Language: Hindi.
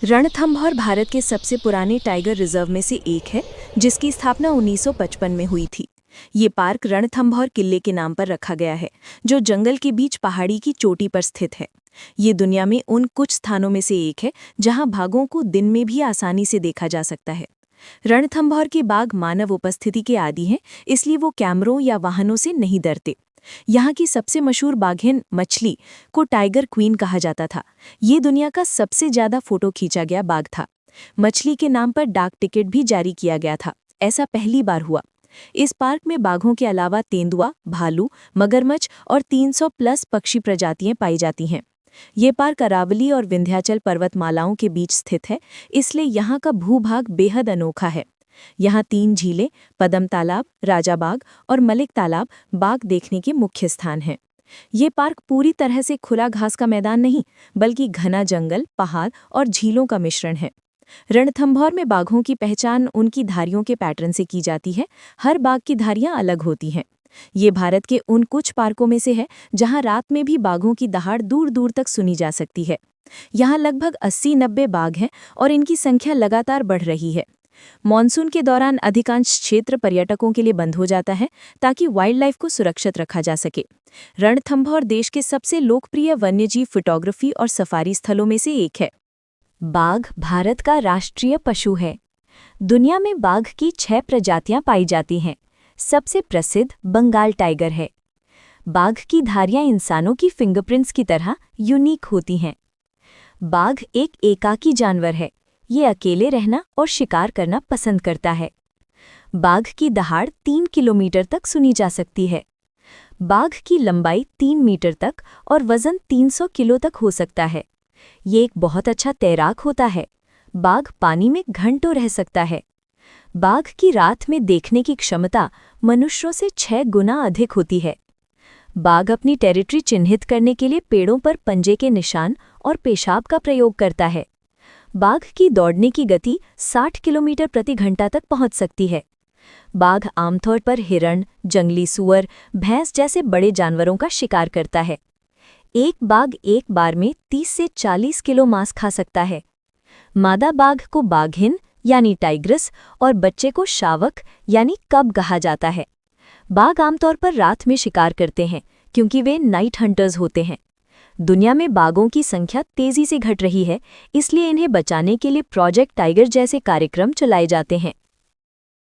रणथंभौर भारत के सबसे पुराने टाइगर रिजर्व में से एक है, जिसकी स्थापना 1955 में हुई थी। ये पार्क रणथंभौर किले के नाम पर रखा गया है, जो जंगल के बीच पहाड़ी की चोटी पर स्थित है। ये दुनिया में उन कुछ स्थानों में से एक है जहां बाघों को दिन में भी आसानी से देखा जा सकता है। रणथंभौर के बाघ मानव उपस्थिति के आदी हैं, इसलिए वो कैमरों या वाहनों से नहीं डरते। यहाँ की सबसे मशहूर बाघिन मछली को टाइगर क्वीन कहा जाता था। ये दुनिया का सबसे ज्यादा फोटो खींचा गया बाघ था। मछली के नाम पर डाक टिकट भी जारी किया गया था। ऐसा पहली बार हुआ। इस पार्क में बाघों के अलावा तेंदुआ, भालू, मगरमच्छ और 300 प्लस पक्षी प्रजातियां पाई जाती हैं। ये पार्क अरावली और विंध्याचल पर्वतमालाओं के बीच स्थित है, इसलिए यहाँ का भूभाग बेहद अनोखा है। यहाँ 3 झीलें, पदम तालाब, राजा बाग और मलिक तालाब बाघ देखने के मुख्य स्थान हैं। ये पार्क पूरी तरह से खुला घास का मैदान नहीं, बल्कि घना जंगल, पहाड़ और झीलों का मिश्रण है। रणथंभौर में बाघों की पहचान उनकी धारियों के पैटर्न से की जाती है। हर बाघ की धारियां अलग होती हैं। ये भारत के उन कुछ पार्कों में से है जहां रात में भी बाघों की दहाड़ दूर दूर तक सुनी जा सकती है। यहाँ लगभग 80-90 बाघ हैं और इनकी संख्या लगातार बढ़ रही है। मॉनसून के दौरान अधिकांश क्षेत्र पर्यटकों के लिए बंद हो जाता है, ताकि वाइल्ड लाइफ को सुरक्षित रखा जा सके। रणथंभौर देश के सबसे लोकप्रिय वन्यजीव फोटोग्राफी और सफारी स्थलों में से एक है। बाघ भारत का राष्ट्रीय पशु है। दुनिया में बाघ की 6 प्रजातियां पाई जाती हैं। सबसे प्रसिद्ध बंगाल टाइगर है। बाघ की धारियां इंसानों की फिंगरप्रिंट्स की तरह यूनिक होती हैं। बाघ एक एकाकी जानवर है। ये अकेले रहना और शिकार करना पसंद करता है। बाघ की दहाड़ 3 किलोमीटर तक सुनी जा सकती है। बाघ की लंबाई 3 मीटर तक और वजन 300 किलो तक हो सकता है। ये एक बहुत अच्छा तैराक होता है। बाघ पानी में घंटों रह सकता है। बाघ की रात में देखने की क्षमता मनुष्यों से 6 गुना अधिक होती है। बाघ अपनी टेरिटरी चिन्हित करने के लिए पेड़ों पर पंजे के निशान और पेशाब का प्रयोग करता है। बाघ की दौड़ने की गति 60 किलोमीटर प्रति घंटा तक पहुंच सकती है। बाघ आमतौर पर हिरण, जंगली सूअर, भैंस जैसे बड़े जानवरों का शिकार करता है। एक बाघ एक बार में 30 से 40 किलो मांस खा सकता है। मादा बाघ को बाघिन यानी टाइग्रस और बच्चे को शावक यानी कब कहा जाता है। बाघ आमतौर पर रात में शिकार करते हैं, क्योंकि वे नाइट हंटर्स होते हैं। दुनिया में बाघों की संख्या तेजी से घट रही है, इसलिए इन्हें बचाने के लिए प्रोजेक्ट टाइगर जैसे कार्यक्रम चलाए जाते हैं।